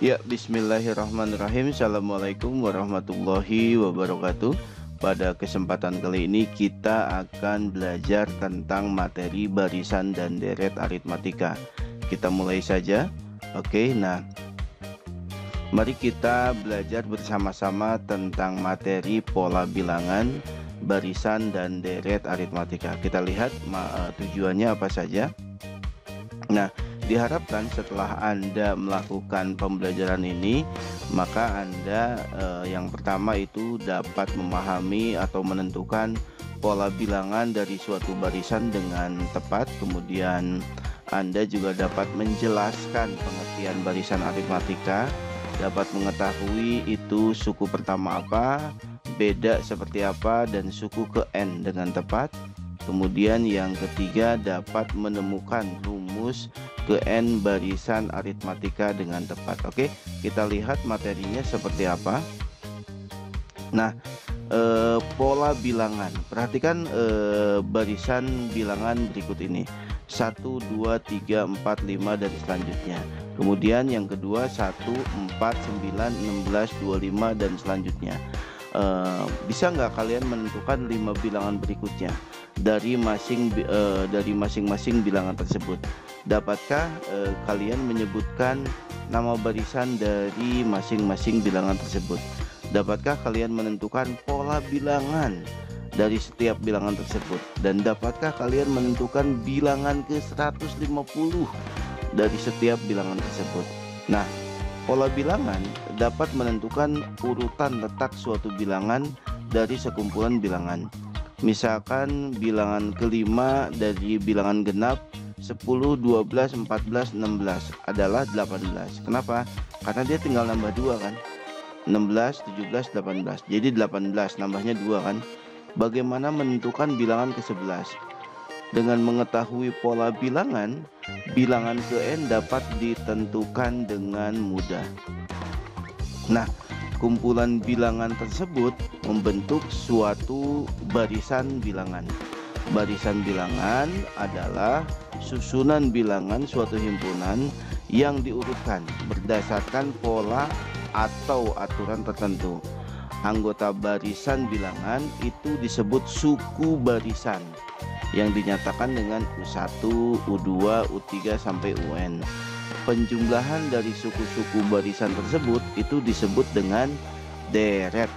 Ya, bismillahirrahmanirrahim. Assalamualaikum warahmatullahi wabarakatuh. Pada kesempatan kali ini kita akan belajar tentang materi barisan dan deret aritmatika. Kita mulai saja. Oke, nah, mari kita belajar bersama-sama tentang materi pola bilangan, barisan dan deret aritmatika. Kita lihat tujuannya apa saja. Nah, diharapkan setelah Anda melakukan pembelajaran ini, maka Anda yang pertama itu dapat memahami atau menentukan pola bilangan dari suatu barisan dengan tepat. Kemudian Anda juga dapat menjelaskan pengertian barisan aritmatika, dapat mengetahui itu suku pertama apa, beda seperti apa, dan suku ke N dengan tepat. Kemudian yang ketiga, dapat menemukan rumus ke N barisan aritmatika dengan tepat. Oke, kita lihat materinya seperti apa. Nah, pola bilangan. Perhatikan barisan bilangan berikut ini: 1, 2, 3, 4, 5 dan selanjutnya. Kemudian yang kedua 1, 4, 9, 16, 25 dan selanjutnya. Bisa nggak kalian menentukan 5 bilangan berikutnya dari masing-masing bilangan tersebut? Dapatkah kalian menyebutkan nama barisan dari masing-masing bilangan tersebut? Dapatkah kalian menentukan pola bilangan dari setiap bilangan tersebut? Dan dapatkah kalian menentukan bilangan ke 150 dari setiap bilangan tersebut? Nah, pola bilangan dapat menentukan urutan letak suatu bilangan dari sekumpulan bilangan. Misalkan bilangan kelima dari bilangan genap 10, 12, 14, 16 adalah 18. Kenapa? Karena dia tinggal nambah 2 kan. 16, 17, 18. Jadi 18 nambahnya 2 kan. Bagaimana menentukan bilangan ke-11? Dengan mengetahui pola bilangan, bilangan ke N dapat ditentukan dengan mudah. Nah, kumpulan bilangan tersebut membentuk suatu barisan bilangan. Barisan bilangan adalah susunan bilangan suatu himpunan yang diurutkan berdasarkan pola atau aturan tertentu. Anggota barisan bilangan itu disebut suku barisan yang dinyatakan dengan U1, U2, U3 sampai UN. Penjumlahan dari suku-suku barisan tersebut itu disebut dengan deret.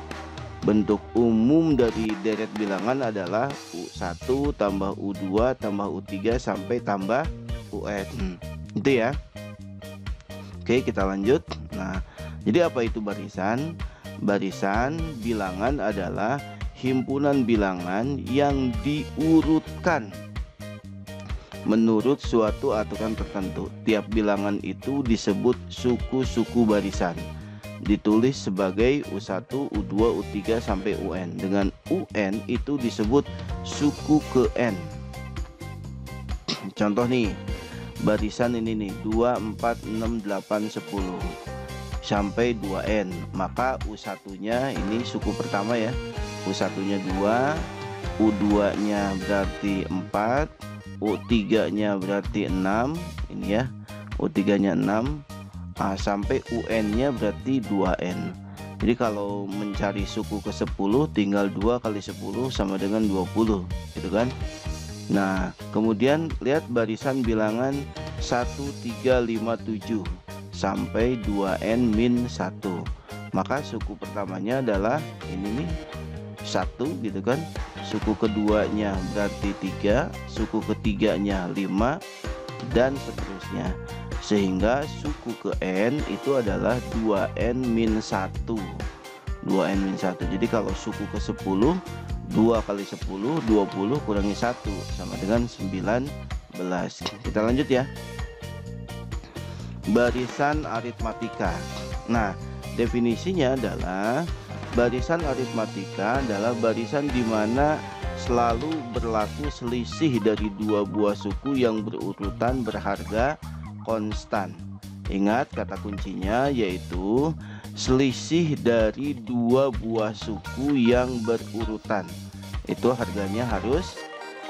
Bentuk umum dari deret bilangan adalah U1 tambah U2 tambah U3 sampai tambah UN. Itu ya. Oke, kita lanjut. Nah, jadi apa itu barisan? Barisan bilangan adalah himpunan bilangan yang diurutkan menurut suatu aturan tertentu. Tiap bilangan itu disebut suku-suku barisan. Ditulis sebagai U1, U2, U3 sampai UN. Dengan UN itu disebut suku ke N. Contoh nih, barisan ini nih 2, 4, 6, 8, 10 sampai 2N. Maka U1-nya ini suku pertama ya. U1-nya 2, U2-nya berarti 4, U3-nya berarti 6, ini ya. U3-nya 6 sampai UN-nya berarti 2N. Jadi kalau mencari suku ke 10 tinggal 2 kali 10 sama dengan 20, gitu kan. Nah, kemudian lihat barisan bilangan 1, 3, 5, 7 sampai 2N-1. Maka suku pertamanya adalah ini nih 1 gitu kan. Suku keduanya berarti 3, suku ketiganya 5 dan seterusnya. Sehingga suku ke N itu adalah 2N-1. 2N-1. Jadi kalau suku ke 10, 2 kali 10, 20 kurangi 1 sama dengan 19. Kita lanjut ya. Barisan aritmatika. Nah, definisinya adalah barisan aritmatika adalah barisan di mana selalu berlaku selisih dari dua buah suku yang berurutan berharga konstan. Ingat kata kuncinya yaitu selisih dari dua buah suku yang berurutan. Itu harganya harus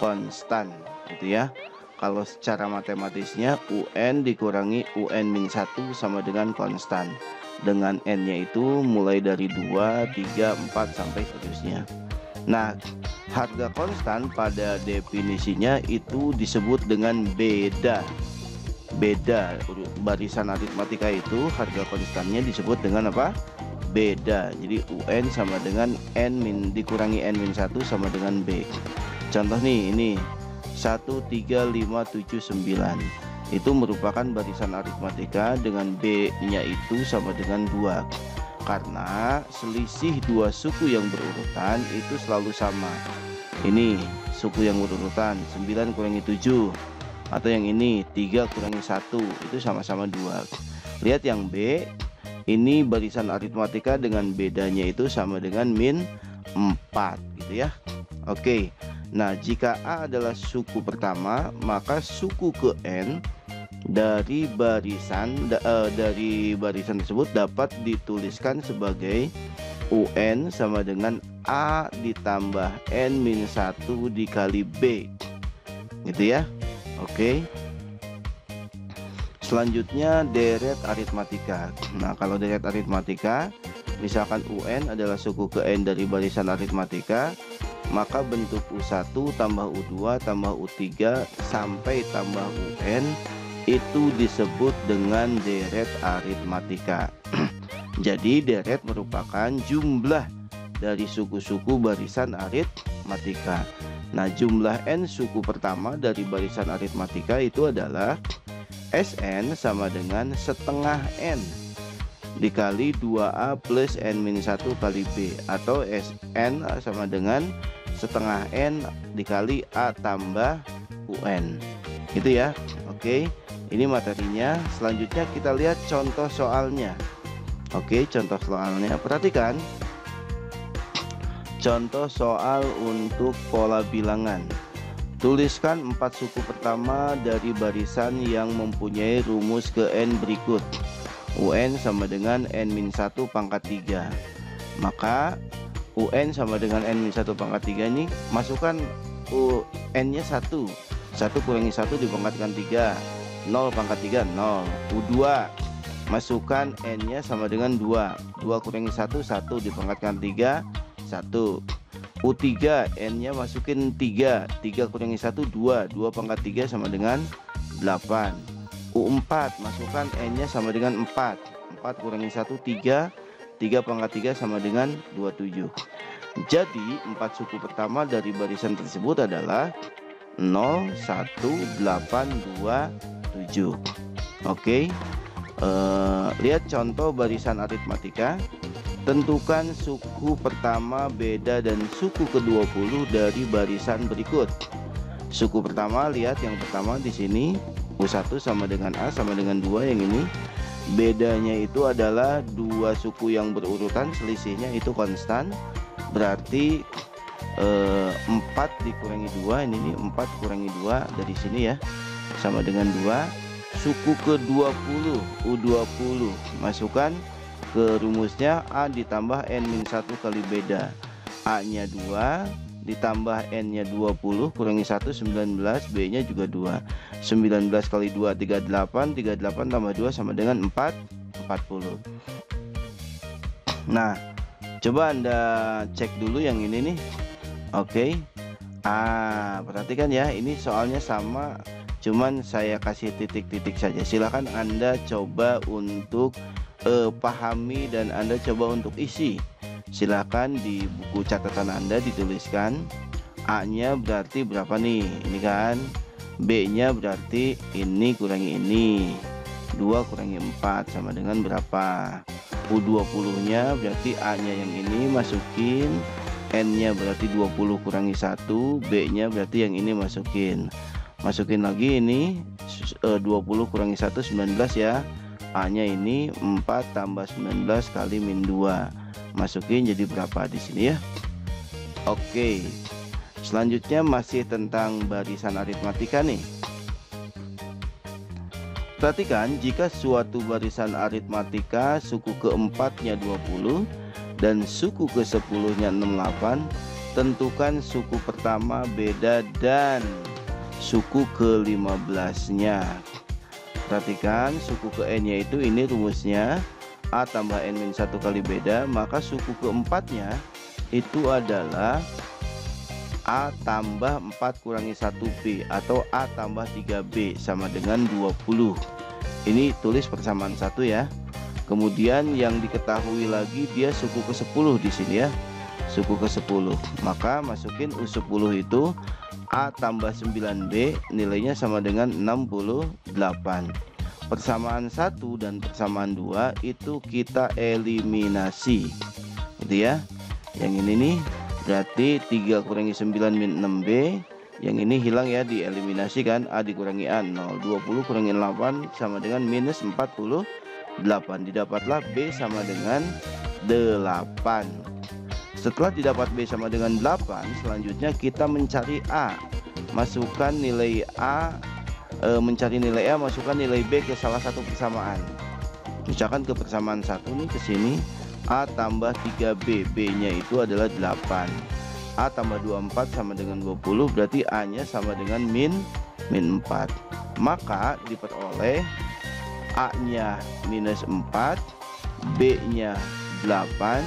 konstan, gitu ya. Kalau secara matematisnya UN dikurangi UN-1 sama dengan konstan, dengan N-nya itu mulai dari 2, 3, 4 sampai seterusnya. Nah, harga konstan pada definisinya itu disebut dengan beda. Beda barisan aritmatika itu harga konstannya disebut dengan apa? Beda. Jadi UN sama dengan N dikurangi N-1 sama dengan B. Contoh nih, ini 13579 itu merupakan barisan aritmatika dengan B-nya itu sama dengan 2, karena selisih dua suku yang berurutan itu selalu sama. Ini suku yang berurutan 9 kurangi 7, atau yang ini 3 kurangi 1 itu sama-sama 2. Lihat yang B, ini barisan aritmatika dengan bedanya itu sama dengan min 4 gitu ya. Oke. Nah, jika A adalah suku pertama, maka suku ke N dari barisan tersebut dapat dituliskan sebagai UN sama dengan A ditambah N-1 dikali B, gitu ya. Oke. Selanjutnya deret aritmatika. Nah, kalau deret aritmatika, misalkan UN adalah suku ke N dari barisan aritmatika, maka bentuk U1 tambah U2 tambah U3 sampai tambah UN itu disebut dengan deret aritmatika. Jadi deret merupakan jumlah dari suku-suku barisan aritmatika. Nah, jumlah N suku pertama dari barisan aritmatika itu adalah Sn sama dengan setengah N dikali 2A plus N-1 kali B, atau Sn sama dengan setengah N dikali A tambah UN, gitu ya. Oke, ini materinya. Selanjutnya kita lihat contoh soalnya. Oke, contoh soalnya, perhatikan contoh soal untuk pola bilangan. Tuliskan 4 suku pertama dari barisan yang mempunyai rumus ke N berikut. UN sama dengan N-1 pangkat 3. Maka UN sama dengan N-1 pangkat 3 ini masukkan UN-nya 1. 1 kurangi 1 dipangkatkan 3. 0 pangkat 3, 0. U2 masukkan N-nya sama dengan 2. 2 kurangi 1, 1 dipangkatkan 3, 1. U3 N-nya masukin 3. 3 kurangi 1, 2. 2 pangkat 3 sama dengan 8. U4 masukkan N-nya sama dengan 4. 4 kurangi 1, 3. 3 pangkat 3 sama dengan 27. Jadi 4 suku pertama dari barisan tersebut adalah 0, 1, 8, 2, 7. Oke. Lihat contoh barisan aritmatika. Tentukan suku pertama, beda, dan suku ke-20 dari barisan berikut. Suku pertama, lihat yang pertama di sini U1 sama dengan A sama dengan 2, yang ini bedanya itu adalah dua suku yang berurutan, selisihnya itu konstan, berarti 4 dikurangi 2, ini 4 kurangi 2 dari sini ya, sama dengan 2. Suku ke-20 U20 masukkan ke rumusnya A ditambah N-1 kali beda. A nya 2 ditambah N nya 20 kurangi 1 19, B nya juga 2. 19 kali 2 38, 38 tambah 2 sama dengan 40. Nah, coba Anda cek dulu yang ini nih. Oke. Perhatikan ya, ini soalnya sama, cuman saya kasih titik-titik saja. Silahkan Anda coba untuk pahami dan Anda coba untuk isi. Silahkan di buku catatan Anda dituliskan A nya berarti berapa nih, ini kan. B nya berarti ini kurangi ini, 2 kurangi 4 sama dengan berapa. U20 nya berarti A nya yang ini masukin, N nya berarti 20 kurangi 1, B nya berarti yang ini masukin lagi ini 20 kurangi 1 19 ya. A nya ini 4 tambah 19 kali min 2, masukin jadi berapa di sini ya. Oke, selanjutnya masih tentang barisan aritmatika nih. Perhatikan, jika suatu barisan aritmatika suku keempatnya 20 dan suku ke-10 nya 68, tentukan suku pertama, beda, dan suku ke-15-nya. Perhatikan suku ke n-nya itu ini rumusnya A tambah n-1 kali beda, maka suku keempatnya itu adalah A tambah 4 kurangi 1B atau A tambah 3B sama dengan 20. Ini tulis persamaan 1 ya. Kemudian yang diketahui lagi dia suku ke-10 di sini ya. Suku ke-10. Maka masukin U10 itu A tambah 9B nilainya sama dengan 68. Persamaan 1 dan persamaan 2 itu kita eliminasi. Gitu ya. Yang ini nih berarti 3 kurangi 9 min 6B. Yang ini hilang ya, dieliminasi kan. A dikurangi A 0. 20 kurangi 8 sama dengan minus 48. Didapatlah B sama dengan 8. Setelah didapat B sama dengan 8, selanjutnya kita mencari A. Masukkan nilai A, mencari nilai A, masukkan nilai B ke salah satu persamaan. Misalkan ke persamaan 1 nih, ke sini A tambah 3B, B-nya itu adalah 8. A tambah 24 sama dengan 20, berarti A-nya sama dengan min 4. Maka diperoleh A-nya minus 4, B-nya 8.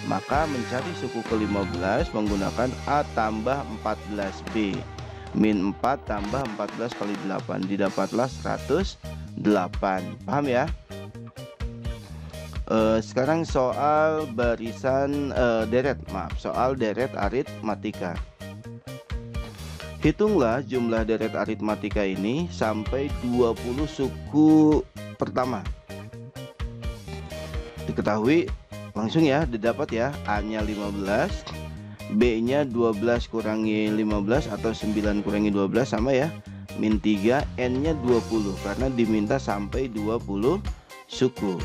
Maka mencari suku ke-15 menggunakan A tambah 14B. Min 4 tambah 14 kali 8, didapatlah 108. Paham ya? Sekarang soal barisan soal deret aritmatika. Hitunglah jumlah deret aritmatika ini sampai 20 suku pertama. Diketahui langsung ya, didapat ya. A-nya 15, B-nya 12 kurangi 15 atau 9 kurangi 12 sama ya, min 3, N-nya 20 karena diminta sampai 20 suku.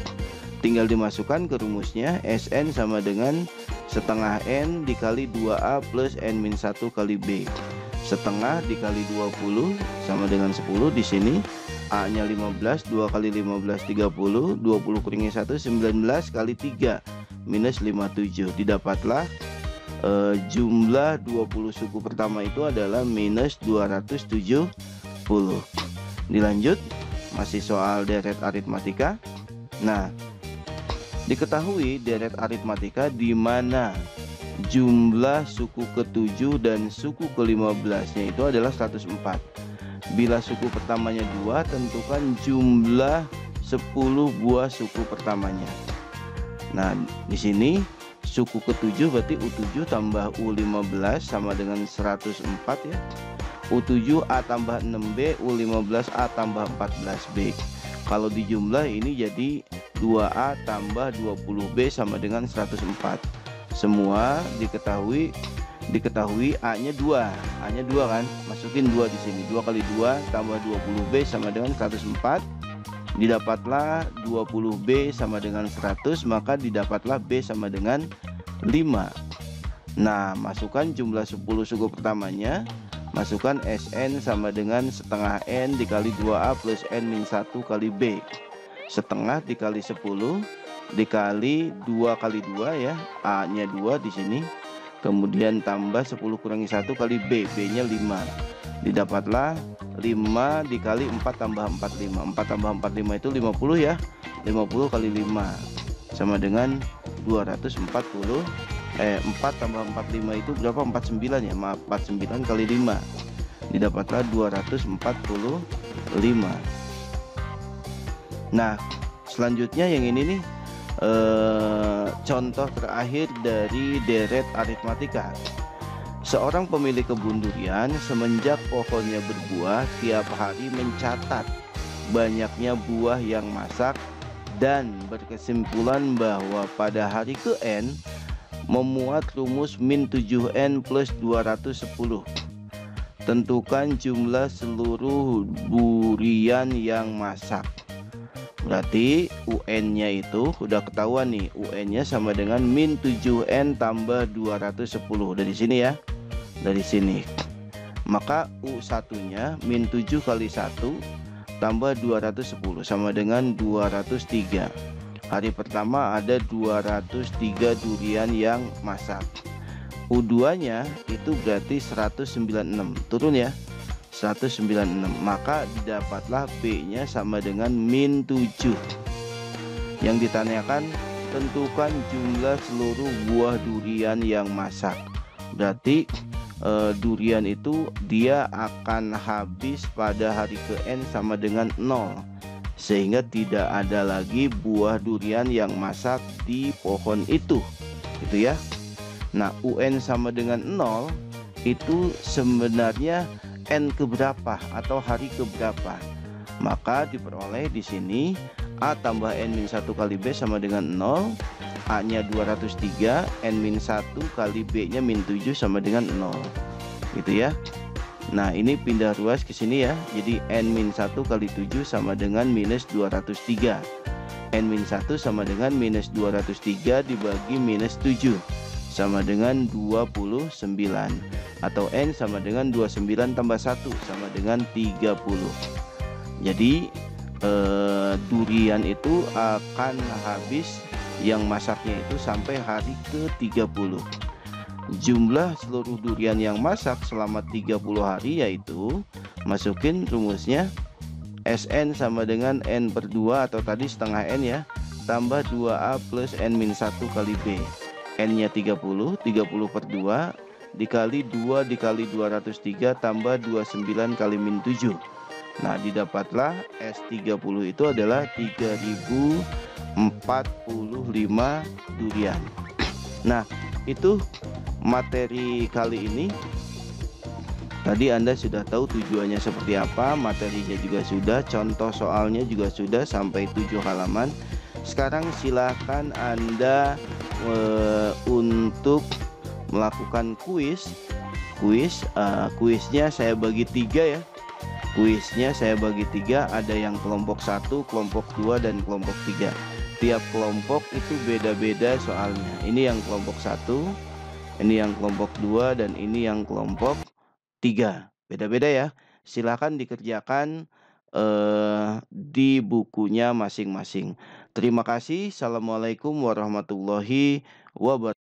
Tinggal dimasukkan ke rumusnya, Sn sama dengan setengah N dikali 2A plus N-1 kali B. Setengah dikali 20 sama dengan 10. Di sini A-nya 15, 2 kali 15 30, 20 kurangi 1 19 kali 3 minus 57. Didapatlah jumlah 20 suku pertama itu adalah minus 270. Dilanjut, masih soal deret aritmatika. Nah, diketahui deret aritmatika di mana jumlah suku ke-7 dan suku ke-15-nya itu adalah 104. Bila suku pertamanya 2, tentukan jumlah 10 buah suku pertamanya. Nah, di sini suku ke-7 berarti U7 tambah U15 sama dengan 104 ya. U7 A tambah 6B, U15 A tambah 14B. Kalau dijumlah ini jadi 2A tambah 20B sama dengan 104. Semua diketahui A-nya 2. A-nya 2 kan? Masukin 2 di sini. 2 kali 2 tambah 20B sama dengan 104. Didapatlah 20B sama dengan 100, maka didapatlah B sama dengan 5. Nah, masukkan jumlah 10 suku pertamanya. Masukkan Sn sama dengan setengah N dikali 2A plus N-1 kali B. Setengah dikali 10 dikali 2 kali 2 ya. A-nya 2 di sini. Kemudian tambah 10 kurangi 1 kali B. B-nya 5. Didapatlah 5 dikali 4 tambah 45. 4 tambah 45 itu 50 ya. 50 kali 5 sama dengan 240. 4 tambah 45 itu berapa? 49 ya. Maaf, 49 kali 5. Didapatlah 245. Nah, selanjutnya yang ini nih contoh terakhir dari deret aritmatika. Seorang pemilik kebun durian semenjak pohonnya berbuah tiap hari mencatat banyaknya buah yang masak dan berkesimpulan bahwa pada hari ke-N memuat rumus min 7N plus 210. Tentukan jumlah seluruh durian yang masak. Berarti UN-nya itu udah ketahuan nih. UN-nya sama dengan min 7N tambah 210. Dari sini ya. Dari sini. Maka U1-nya min 7 kali 1 tambah 210 sama dengan 203. Hari pertama ada 203 durian yang masak. U2-nya itu berarti 196. Turun ya. 196. Maka didapatlah B-nya sama dengan min 7. Yang ditanyakan, tentukan jumlah seluruh buah durian yang masak. Berarti durian itu dia akan habis pada hari ke-n sama dengan 0, sehingga tidak ada lagi buah durian yang masak di pohon itu, gitu ya. Nah, UN sama dengan 0 itu sebenarnya n keberapa atau hari keberapa. Maka diperoleh di sini A tambah N-1 kali B sama dengan 0, A-nya 203, N-1 kali B-nya min 7 sama dengan 0. Gitu ya. Nah, ini pindah ruas ke sini ya. Jadi N-1 kali 7 sama dengan minus 203. N-1 sama dengan minus 203 dibagi minus 7 sama dengan 29. Atau N sama dengan 29 tambah 1 sama dengan 30. Jadi durian itu akan habis yang masaknya itu sampai hari ke-30. Jumlah seluruh durian yang masak selama 30 hari yaitu, masukin rumusnya, Sn sama dengan N/2 atau tadi setengah N ya, tambah 2A plus N-1 kali B. N-nya 30, 30 per 2 dikali 2 dikali 203 tambah 29 kali min 7. Nah, didapatlah S30 itu adalah 3045 durian. Nah, itu materi kali ini. Tadi Anda sudah tahu tujuannya seperti apa, materinya juga sudah, contoh soalnya juga sudah sampai 7 halaman. Sekarang silakan Anda untuk melakukan kuis. Kuisnya saya bagi 3 ya. Kuisnya saya bagi 3, ada yang kelompok 1, kelompok 2, dan kelompok 3. Tiap kelompok itu beda-beda soalnya. Ini yang kelompok 1, ini yang kelompok 2, dan ini yang kelompok 3. Beda-beda ya. Silakan dikerjakan di bukunya masing-masing. Terima kasih. Assalamualaikum warahmatullahi wabarakatuh.